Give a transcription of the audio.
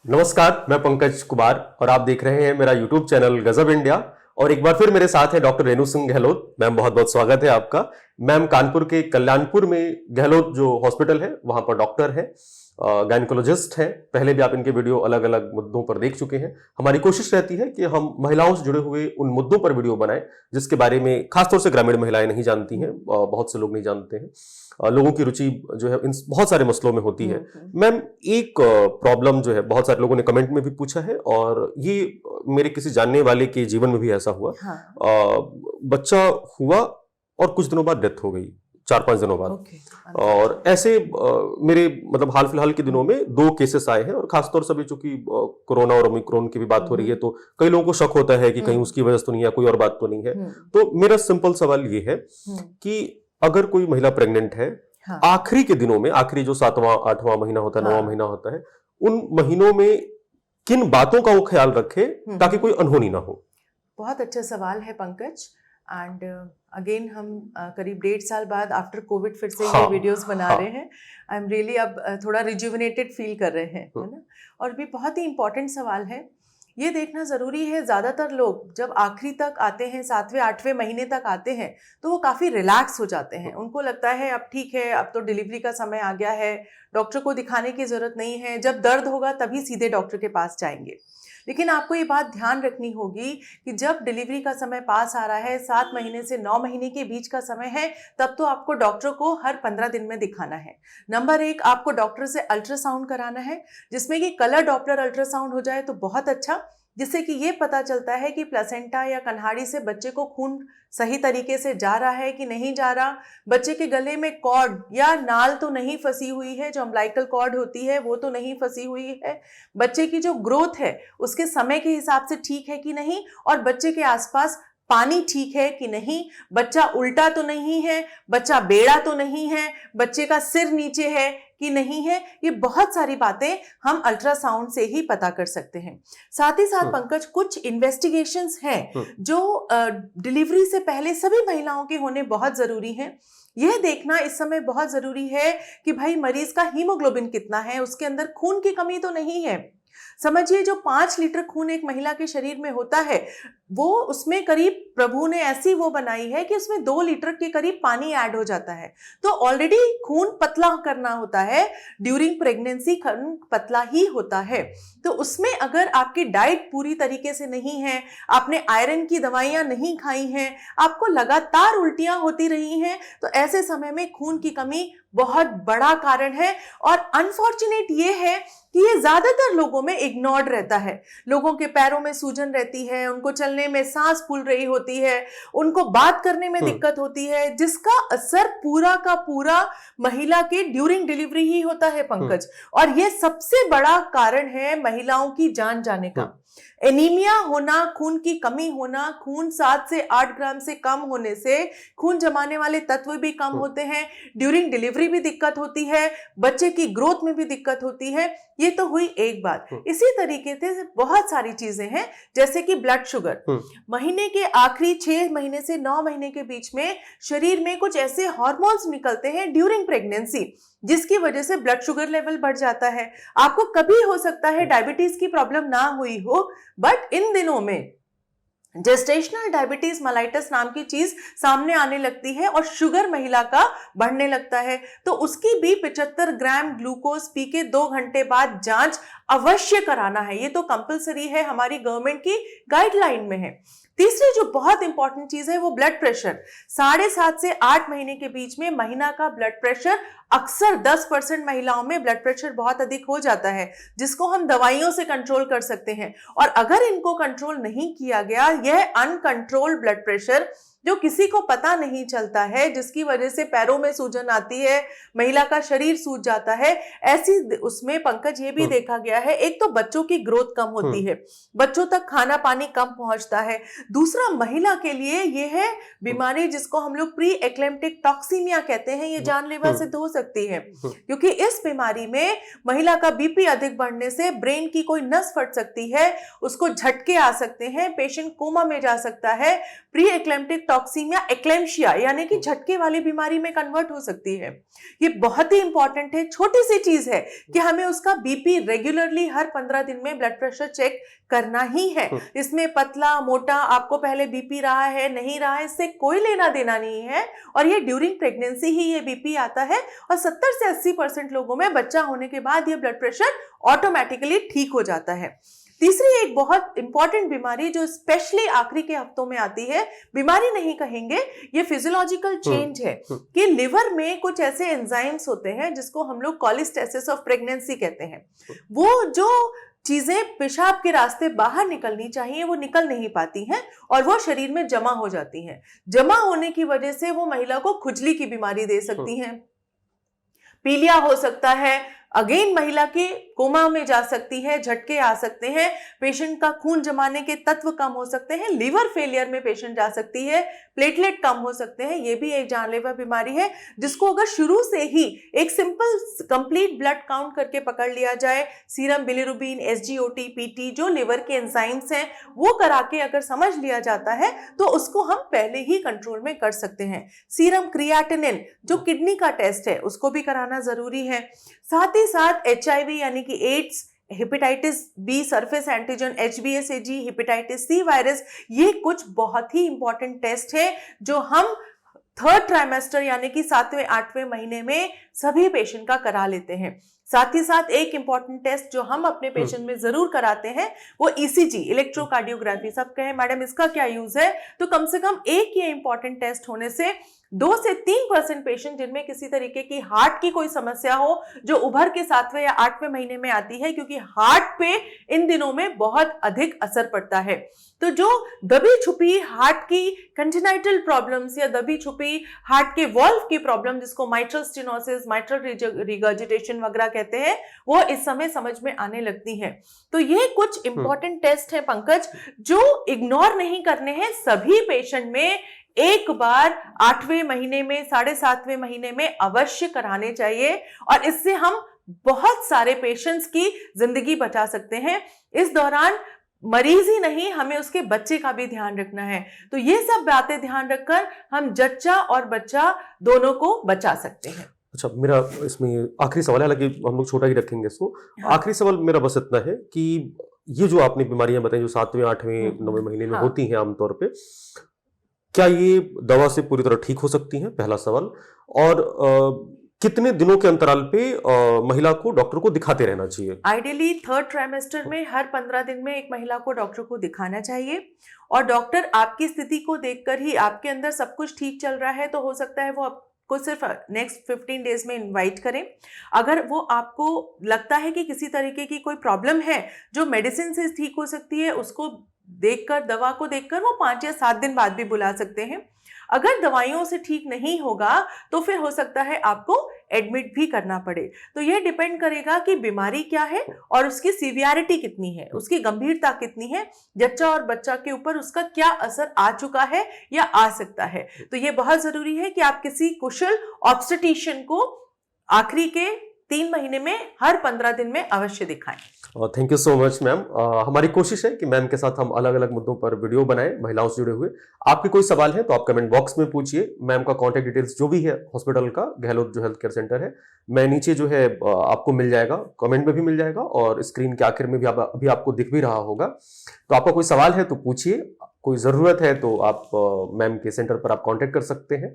नमस्कार, मैं पंकज कुमार और आप देख रहे हैं मेरा यूट्यूब चैनल गजब इंडिया। और एक बार फिर मेरे साथ है डॉक्टर रेणु सिंह गहलोत। मैम, बहुत बहुत स्वागत है आपका। मैम कानपुर के कल्याणपुर में गहलोत जो हॉस्पिटल है वहां पर डॉक्टर है, गायनेकोलॉजिस्ट हैं। पहले भी आप इनके वीडियो अलग अलग मुद्दों पर देख चुके हैं। हमारी कोशिश रहती है कि हम महिलाओं से जुड़े हुए उन मुद्दों पर वीडियो बनाएं जिसके बारे में खासतौर से ग्रामीण महिलाएं नहीं जानती हैं, बहुत से लोग नहीं जानते हैं। लोगों की रुचि जो है इन बहुत सारे मसलों में होती है। मैम, एक प्रॉब्लम जो है बहुत सारे लोगों ने कमेंट में भी पूछा है और ये मेरे किसी जानने वाले के जीवन में भी ऐसा हुआ। बच्चा हुआ और कुछ दिनों बाद डेथ हो गई, 4-5 दिनों बाद। और ऐसे मेरे मतलब हाल फिलहाल के दिनों में 2 केसेस आए हैं। और खासतौर से भी चूंकि कोरोना और ओमिक्रॉन की भी बात हो रही है तो कई लोगों को शक होता है कि कहीं उसकी वजह तो नहीं है, कोई और बात तो नहीं है। तो मेरा सिंपल सवाल ये है कि अगर कोई महिला प्रेग्नेंट है, आखिरी के दिनों में, आखिरी जो 7वां 8वां महीना होता है, 9वां महीना होता है, उन महीनों में किन बातों का वो ख्याल रखे ताकि कोई अनहोनी ना हो? बहुत अच्छा सवाल है पंकज। एंड अगेन हम करीब 1.5 साल बाद आफ्टर कोविड फिर से ये वीडियोस बना रहे हैं। आई एम रियली अब थोड़ा रिजुविनेटेड फील कर रहे हैं, है ना। और भी बहुत ही इम्पोर्टेंट सवाल है। ये देखना ज़रूरी है, ज़्यादातर लोग जब आखिरी तक आते हैं, 7वें 8वें महीने तक आते हैं, तो वो काफ़ी रिलैक्स हो जाते हैं। उनको लगता है अब ठीक है, अब तो डिलीवरी का समय आ गया है, डॉक्टर को दिखाने की ज़रूरत नहीं है, जब दर्द होगा तभी सीधे डॉक्टर के पास जाएंगे। लेकिन आपको ये बात ध्यान रखनी होगी कि जब डिलीवरी का समय पास आ रहा है, 7 महीने से 9 महीने के बीच का समय है, तब तो आपको डॉक्टर को हर 15 दिन में दिखाना है। नंबर 1, आपको डॉक्टर से अल्ट्रासाउंड कराना है, जिसमें कि कलर डॉपलर अल्ट्रासाउंड हो जाए तो बहुत अच्छा, जिससे कि ये पता चलता है कि प्लेसेंटा या कन्हाड़ी से बच्चे को खून सही तरीके से जा रहा है कि नहीं जा रहा, बच्चे के गले में कॉर्ड या नाल तो नहीं फंसी हुई है, जो अम्बिलिकल कॉर्ड होती है वो तो नहीं फंसी हुई है, बच्चे की जो ग्रोथ है उसके समय के हिसाब से ठीक है कि नहीं, और बच्चे के आसपास पानी ठीक है कि नहीं, बच्चा उल्टा तो नहीं है, बच्चा बेड़ा तो नहीं है, बच्चे का सिर नीचे है कि नहीं है। ये बहुत सारी बातें हम अल्ट्रासाउंड से ही पता कर सकते हैं। साथ ही साथ पंकज, कुछ इन्वेस्टिगेशंस हैं जो डिलीवरी से पहले सभी महिलाओं के होने बहुत जरूरी हैं। यह देखना इस समय बहुत जरूरी है कि भाई मरीज का हीमोग्लोबिन कितना है, उसके अंदर खून की कमी तो नहीं है। समझिए, जो 5 लीटर खून एक महिला के शरीर में होता है, वो उसमें करीब प्रभु ने ऐसी वो बनाई है कि उसमें 2 लीटर के करीब पानी ऐड हो जाता है। तो ऑलरेडी खून पतला करना होता है, ड्यूरिंग प्रेगनेंसी खून पतला ही होता है। तो उसमें अगर आपकी डाइट पूरी तरीके से नहीं है, आपने आयरन की दवाइयां नहीं खाई हैं, आपको लगातार उल्टियां होती रही हैं, तो ऐसे समय में खून की कमी बहुत बड़ा कारण है। और अनफॉर्चुनेट ये है कि ये ज्यादातर लोगों में इग्नोर्ड रहता है। लोगों के पैरों में सूजन रहती है, उनको चलने में सांस फूल रही होती है, उनको बात करने में दिक्कत होती है, जिसका असर पूरा का पूरा महिला के ड्यूरिंग डिलीवरी ही होता है पंकज। और ये सबसे बड़ा कारण है महिलाओं की जान जाने का। एनीमिया होना, खून की कमी होना, खून 7 से 8 ग्राम से कम होने से खून जमाने वाले तत्व भी कम होते हैं, ड्यूरिंग डिलीवरी भी दिक्कत होती है, बच्चे की ग्रोथ में भी दिक्कत होती है। ये तो हुई एक बात। इसी तरीके से बहुत सारी चीजें हैं, जैसे कि ब्लड शुगर। महीने के आखिरी 6 महीने से 9 महीने के बीच में शरीर में कुछ ऐसे हार्मोन्स निकलते हैं ड्यूरिंग प्रेगनेंसी, जिसकी वजह से ब्लड शुगर लेवल बढ़ जाता है। आपको कभी हो सकता है डायबिटीज की प्रॉब्लम ना हुई हो, बट इन दिनों में जेस्टेशनल डायबिटीज मेलाइटस नाम की चीज सामने आने लगती है और शुगर महिला का बढ़ने लगता है। तो उसकी भी 75 ग्राम ग्लूकोज पी के 2 घंटे बाद जांच अवश्य कराना है। ये तो कंपलसरी है, हमारी गवर्नमेंट की गाइडलाइन में है। तीसरी जो बहुत इंपॉर्टेंट चीज है वो ब्लड प्रेशर। 7.5 से 8 महीने के बीच में महिला का ब्लड प्रेशर, अक्सर 10% महिलाओं में ब्लड प्रेशर बहुत अधिक हो जाता है, जिसको हम दवाइयों से कंट्रोल कर सकते हैं। और अगर इनको कंट्रोल नहीं किया गया, यह अनकंट्रोल्ड ब्लड प्रेशर जो किसी को पता नहीं चलता है, जिसकी वजह से पैरों में सूजन आती है, महिला का शरीर सूज जाता है, ऐसी उसमें पंकज ये भी देखा गया है, एक तो बच्चों की ग्रोथ कम होती है, बच्चों तक खाना पानी कम पहुंचता है। दूसरा, महिला के लिए ये है बीमारी जिसको हम लोग प्री एक्लेम्प्टिक टॉक्सीमिया कहते हैं, ये जानलेवा सिद्ध हो सकती है, क्योंकि इस बीमारी में महिला का बीपी अधिक बढ़ने से ब्रेन की कोई नस फट सकती है, उसको झटके आ सकते हैं, पेशेंट कोमा में जा सकता है। प्री एक्लेम्प्टिक टॉक्सीमिया एक्लेम्शिया यानी कि झटके वाली बीमारी में कन्वर्ट हो सकती है। ये बहुत ही इंपॉर्टेंट है, छोटी सी चीज है कि हमें उसका बीपी रेगुलरली हर 15 दिन में ब्लड प्रेशर चेक करना ही है। इसमें पतला मोटा आपको पहले बीपी रहा है नहीं रहा है इससे कोई लेना देना नहीं है, और ये ड्यूरिंग प्रेगनेंसी ही ये बीपी आता है, और 70 से 80% लोगों में बच्चा होने के बाद ये ब्लड प्रेशर ऑटोमेटिकली ठीक हो जाता है। तीसरी एक बहुत इंपॉर्टेंट बीमारी जो स्पेशली आखिरी के हफ्तों में आती है, बीमारी नहीं कहेंगे, ये फिजियोलॉजिकल चेंज है कि लिवर में कुछ ऐसे एंजाइम्स होते हैं जिसको हम लोग कॉलिस्टेसिस ऑफ प्रेगनेंसी कहते हैं। वो जो चीजें पेशाब के रास्ते बाहर निकलनी चाहिए वो निकल नहीं पाती हैं और वो शरीर में जमा हो जाती हैं। जमा होने की वजह से वो महिला को खुजली की बीमारी दे सकती हैं, पीलिया हो सकता है, अगेन महिला के कोमा में जा सकती है, झटके आ सकते हैं, पेशेंट का खून जमाने के तत्व कम हो सकते हैं, लीवर फेलियर में पेशेंट जा सकती है, प्लेटलेट कम हो सकते हैं। ये भी एक जानलेवा बीमारी है जिसको अगर शुरू से ही एक सिंपल कंप्लीट ब्लड काउंट करके पकड़ लिया जाए, सीरम बिलिरुबिन, एसजीओटी, पीटी जो लिवर के एंजाइम्स हैं वो करा के अगर समझ लिया जाता है तो उसको हम पहले ही कंट्रोल में कर सकते हैं। सीरम क्रिएटिनिन जो किडनी का टेस्ट है उसको भी कराना जरूरी है। साथ ही साथ एचआईवी यानी कि AIDS, hepatitis B surface antigen, HBsAg, hepatitis C virus, ये कुछ बहुत ही इंपॉर्टेंट टेस्ट है जो हम 3rd ट्राइमेस्टर यानी कि 7वें 8वें महीने में सभी पेशेंट का करा लेते हैं। साथ ही साथ एक इंपॉर्टेंट टेस्ट जो हम अपने पेशेंट में जरूर कराते हैं वो ECG, इलेक्ट्रोकार्डियोग्राफी। सब कहें मैडम इसका क्या यूज है, तो कम से कम एक ये इंपॉर्टेंट टेस्ट होने से 2 से 3% पेशेंट जिनमें किसी तरीके की हार्ट की कोई समस्या हो जो उभर के 7वें या 8वें महीने में आती है, क्योंकि हार्ट पे इन दिनों में बहुत अधिक असर पड़ता है। तो जो दबी छुपी हार्ट की कंजेनाइटल प्रॉब्लम्स या दबी छुपी हार्ट के वॉल्व की प्रॉब्लम जिसको माइट्रल स्टेनोसिस, माइट्रल रिगर्जिटेशन वगैरह कहते हैं, वो इस समय समझ में आने लगती हैं। तो ये कुछ इंपॉर्टेंट टेस्ट हैं पंकज जो इग्नोर नहीं करने हैं। सभी पेशेंट में एक बार 8वें महीने में, 7.5वें महीने में अवश्य कराने चाहिए और इससे हम बहुत सारे पेशेंट्स की जिंदगी बचा सकते हैं। इस दौरान मरीज ही नहीं, हमें उसके बच्चे का भी ध्यान रखना है। तो ये सब बातें ध्यान रखकर हम जच्चा और बच्चा दोनों को बचा सकते हैं। अच्छा, मेरा इसमें आखिरी सवाल है, हालांकि हम लोग छोटा ही रखेंगे इसको। हाँ। आखिरी सवाल मेरा बस इतना है कि ये जो आपने बीमारियां बताई जो 7वें 8वें 9वें महीने में होती हैं आमतौर पे, क्या ये दवा से पूरी तरह ठीक हो सकती हैं? पहला सवाल। और कितने दिनों के अंतराल पे महिला को डॉक्टर को दिखाते रहना चाहिए? आइडियली 3rd ट्राइमेस्टर में हर 15 दिन में एक महिला को डॉक्टर को दिखाना चाहिए और डॉक्टर आपकी स्थिति को देखकर ही, आपके अंदर सब कुछ ठीक चल रहा है तो हो सकता है वो आपको सिर्फ नेक्स्ट 15 डेज में इनवाइट करें। अगर वो आपको लगता है कि किसी तरीके की कोई प्रॉब्लम है जो मेडिसिन से ठीक हो सकती है, उसको देखकर, दवा को देखकर वो 5 या 7 दिन बाद भी बुला सकते हैं। अगर दवाइयों से ठीक नहीं होगा तो फिर हो सकता है आपको एडमिट भी करना पड़े। तो यह डिपेंड करेगा कि बीमारी क्या है और उसकी सीवियरिटी कितनी है, उसकी गंभीरता कितनी है, जच्चा और बच्चा के ऊपर उसका क्या असर आ चुका है या आ सकता है। तो ये बहुत जरूरी है कि आप किसी कुशल ऑब्स्टेट्रिशियन को आखिरी के 3 महीने में हर 15 दिन में अवश्य दिखाएं। Thank you so much ma'am. हमारी कोशिश है कि मैम के साथ हम अलग अलग मुद्दों पर वीडियो बनाएं महिलाओं से जुड़े हुए। आपके कोई सवाल है तो आप कमेंट बॉक्स में पूछिए। मैम का कॉन्टैक्ट डिटेल्स जो भी है हॉस्पिटल का, गहलोत जो हेल्थ केयर सेंटर है, मैं नीचे जो है आपको मिल जाएगा, कमेंट में भी मिल जाएगा और स्क्रीन के आखिर में भी अभी आपको दिख भी रहा होगा। तो आपका कोई सवाल है तो पूछिए, कोई जरूरत है तो आप मैम के सेंटर पर आप कॉन्टैक्ट कर सकते हैं।